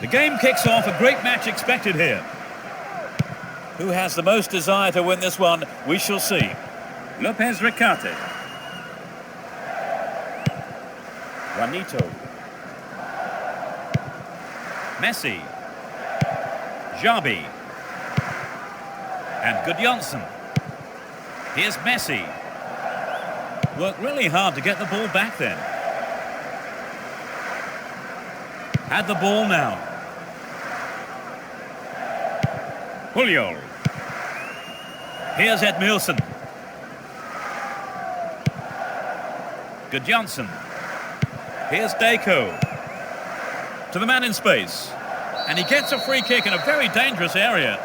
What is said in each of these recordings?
The game kicks off, a great match expected here. Who has the most desire to win this one? We shall see. Lopez Ricarte. Juanito. Messi. Xabi. And Gudjonsson. Here's Messi. Worked really hard to get the ball back then. Had the ball now. Julio. Here's Edmilson. Gudjonsson. Here's Deco. To the man in space. And he gets a free kick in a very dangerous area.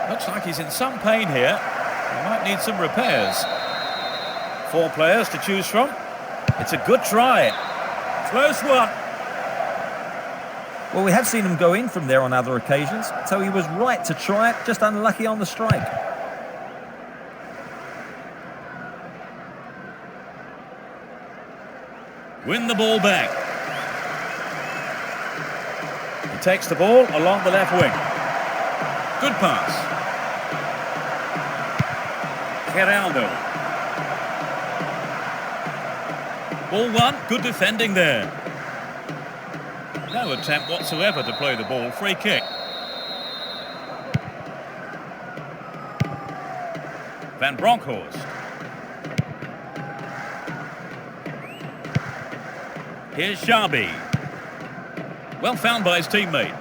Looks like he's in some pain here. He might need some repairs. 4 players to choose from. It's a good try. Close one. Well, we have seen him go in from there on other occasions, so he was right to try it, just unlucky on the strike. Win the ball back. He takes the ball along the left wing. Good pass. Geraldo. Ball won. Good defending there. No attempt whatsoever to play the ball. Free kick. Van Bronckhorst. Here's Xabi. Well found by his teammate.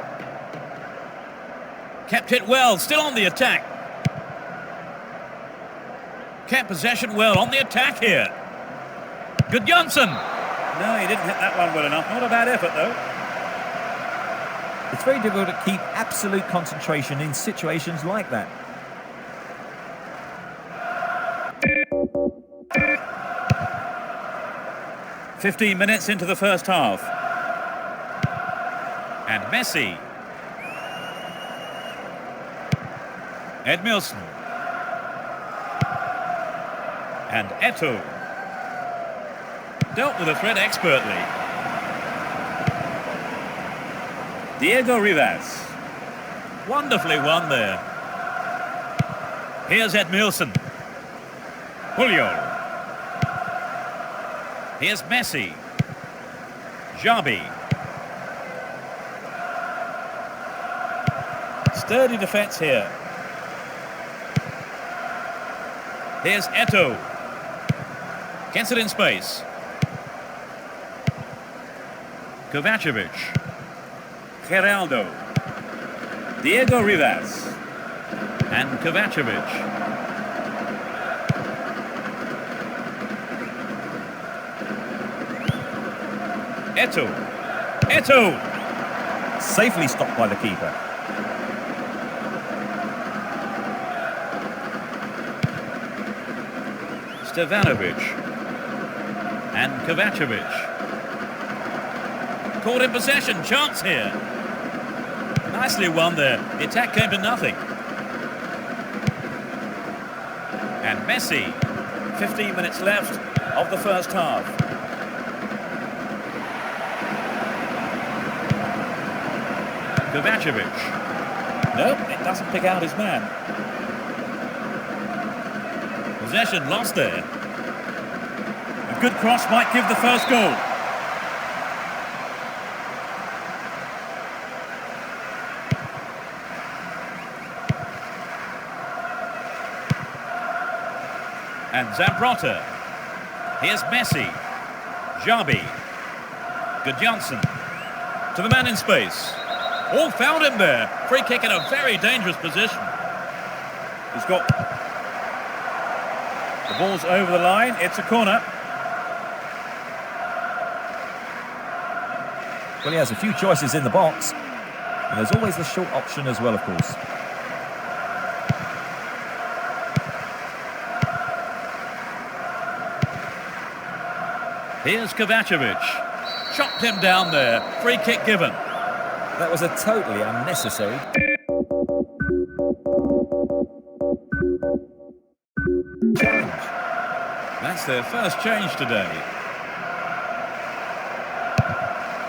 Kept it well, still on the attack. Kept possession well, on the attack here. Gudjonsson. No, he didn't hit that one well enough. Not a bad effort, though. It's very difficult to keep absolute concentration in situations like that. "15 minutes into the first half. And Messi. Edmilson. And Eto'o. Dealt with the threat expertly. Diego Rivas. Wonderfully won there. Here's Edmilson. Julio. Here's Messi. Xabi. Sturdy defence here. Here's Eto'o. Gets it in space. Kovacevic. Geraldo. Diego Rivas. And Kovacevic. Eto'o. Eto'o. Safely stopped by the keeper. Stevanovic. And Kovacevic. Caught in possession, chance here. Nicely won there. The attack came to nothing. And Messi. 15 minutes left of the first half. Kovacevic. Nope, it doesn't pick out his man. Possession lost there. A good cross might give the first goal. And Zambrota. Here's Messi. Xabi. Gudjonsson. To the man in space. Oh, found him there. Free kick in a very dangerous position. He's got... The ball's over the line. It's a corner. Well, he has a few choices in the box. And there's always the short option as well, of course. Here's Kovacevic. Chopped him down there. Free kick given. That was a totally unnecessary. Change. That's their first change today.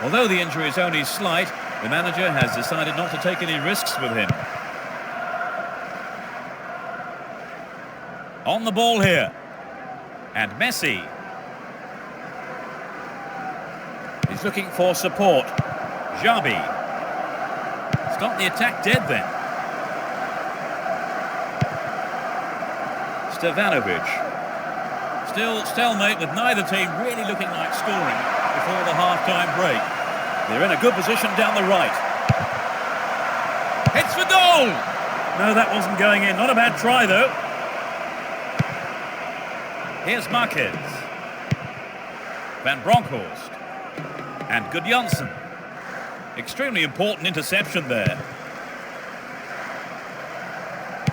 Although the injury is only slight, The manager has decided not to take any risks with him. On the ball here. And Messi. He's looking for support. Xabi. Stop the attack dead then. Stevanovic. Still stalemate with neither team really looking like scoring before the half-time break. They're in a good position down the right. Hits for goal! No, that wasn't going in. Not a bad try, though. Here's Marquez. Van Bronckhorst. And Gudjonsson. Extremely important interception there.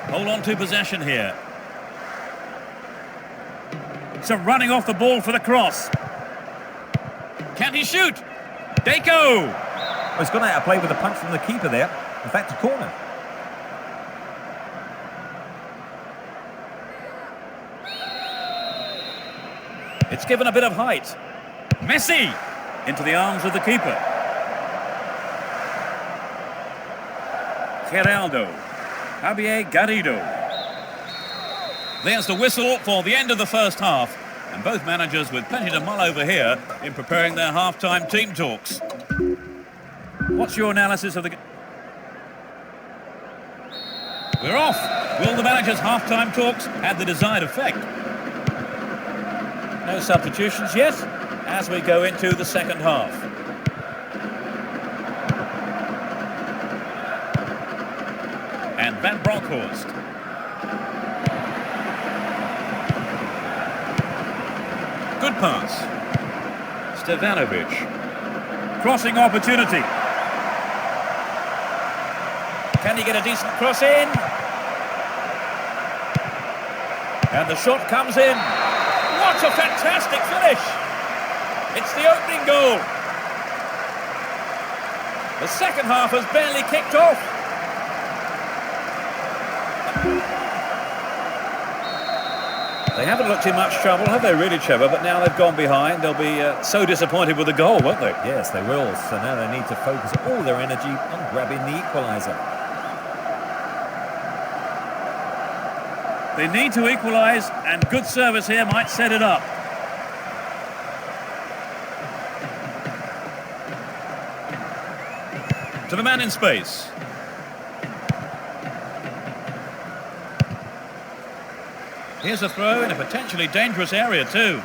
Hold on to possession here. So running off the ball for the cross. Can he shoot? Deco! Well, he's gone out of play with a punch from the keeper there. In fact, a corner. It's given a bit of height. Messi! Into the arms of the keeper. Geraldo. Javier Garrido. There's the whistle for the end of the first half. And both managers with plenty to mull over here in preparing their half-time team talks. What's your analysis of the game? We're off. Will the managers' half-time talks have the desired effect? No substitutions yet as we go into the second half. And Van Bronckhorst. Good pass. Stevanovic. Crossing opportunity. Can he get a decent cross in? And the shot comes in. What a fantastic finish! It's the opening goal. The second half has barely kicked off. They haven't looked in much trouble, have they really, Trevor? But now they've gone behind. They'll be so disappointed with the goal, won't they? Yes, they will. So now they need to focus all their energy on grabbing the equaliser. They need to equalise, and good service here might set it up. To the man in space. Here's a throw in a potentially dangerous area too.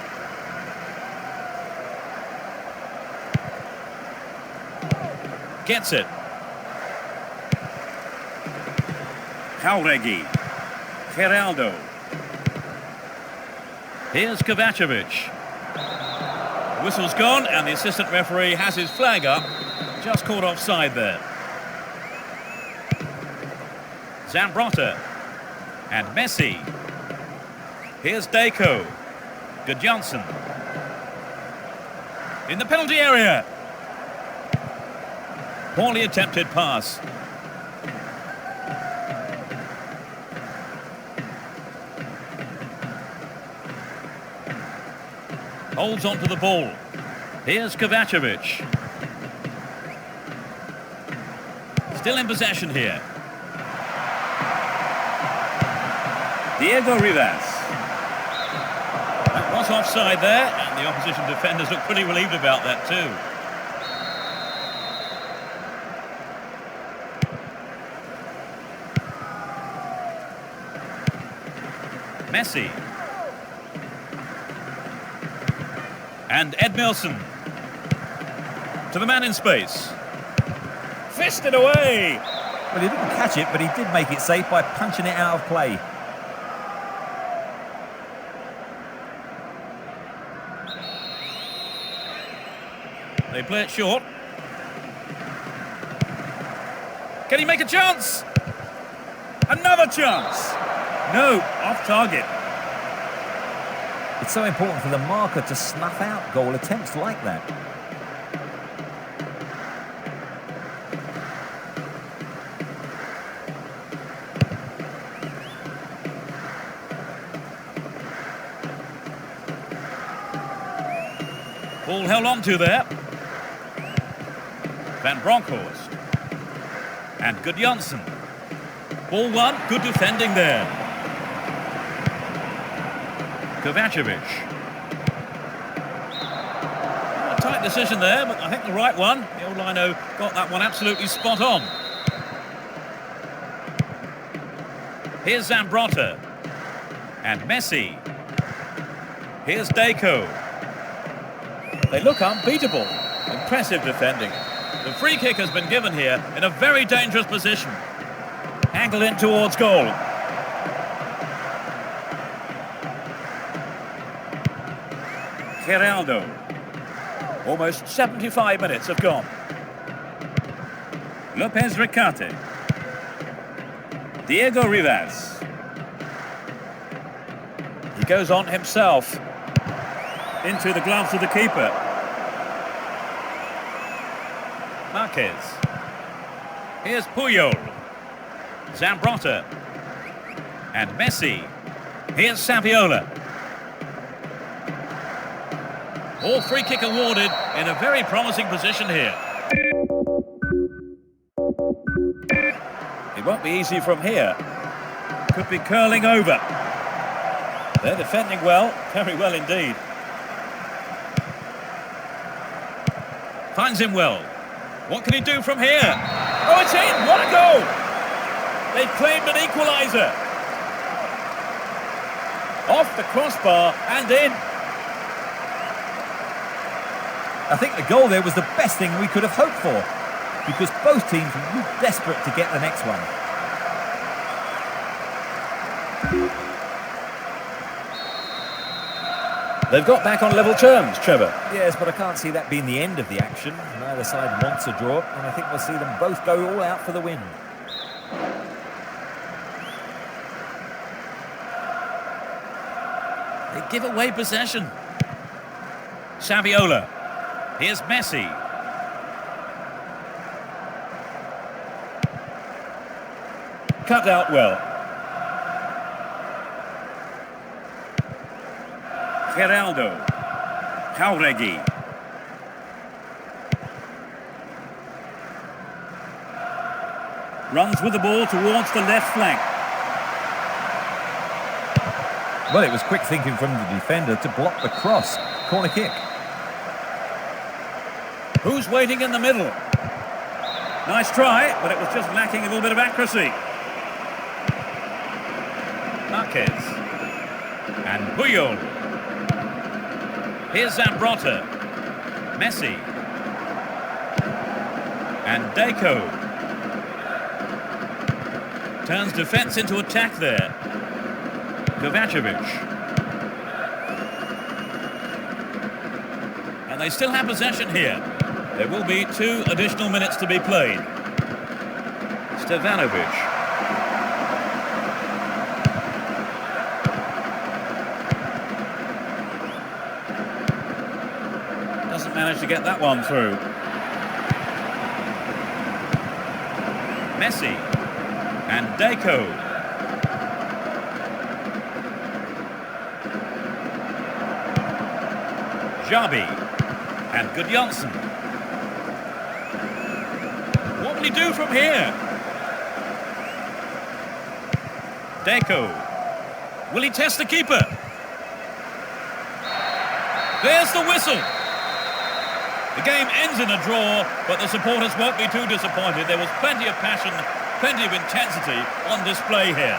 Gets it. Jauregui. Geraldo. Here's Kovacevic. The whistle's gone and the assistant referee has his flag up. Just caught offside there. Zambrotta. And Messi. Here's Deco. Gudjonsson. In the penalty area. Poorly attempted pass. Holds on to the ball. Here's Kovacevic. Still in possession here. Diego Rivas. That was offside there, and the opposition defenders look pretty relieved about that too. Messi. And Edmilson. To the man in space. Fisted away! Well, he didn't catch it, but he did make it safe by punching it out of play. They play it short. Can he make a chance? Another chance! No, off target. It's so important for the marker to snuff out goal attempts like that. Ball held on to there. Van Bronckhorst. And Gudjonsson. Ball one, good defending there. Kovacevic. A tight decision there, but I think the right one. The old Lino got that one absolutely spot on. Here's Zambrotta. And Messi. Here's Deco. They look unbeatable. Impressive defending. The free kick has been given here in a very dangerous position. Angled in towards goal. Geraldo. Almost 75 minutes have gone. Lopez Recate. Diego Rivas. He goes on himself. Into the gloves of the keeper. Marquez. Here's Puyol. Zambrotta. And Messi. Here's Saviola. All free kick awarded in a very promising position here. It won't be easy from here. Could be curling over. They're defending well, very well indeed. Finds him well. What can he do from here? Oh, it's in! What a goal! They've claimed an equaliser. Off the crossbar and in. I think the goal there was the best thing we could have hoped for, because both teams were desperate to get the next one. They've got back on level terms, Trevor. Yes, but I can't see that being the end of the action. Neither side wants a draw, and I think we'll see them both go all out for the win. They give away possession. Saviola. Here's Messi. Cut out well. Geraldo. Jauregui. Runs with the ball towards the left flank. Well, it was quick thinking from the defender to block the cross. Corner kick. Who's waiting in the middle? Nice try, but it was just lacking a little bit of accuracy. Marquez. And Puyol. Here's Zambrotta. Messi. And Deco. Turns defence into attack there. Kovacevic. And they still have possession here. There will be 2 additional minutes to be played. Stevanovic. Doesn't manage to get that one through. Messi. And Deco. Xabi. And Gudjonsson. What will he do from here? Deco. Will he test the keeper? There's the whistle. The game ends in a draw, but the supporters won't be too disappointed. There was plenty of passion, plenty of intensity on display here.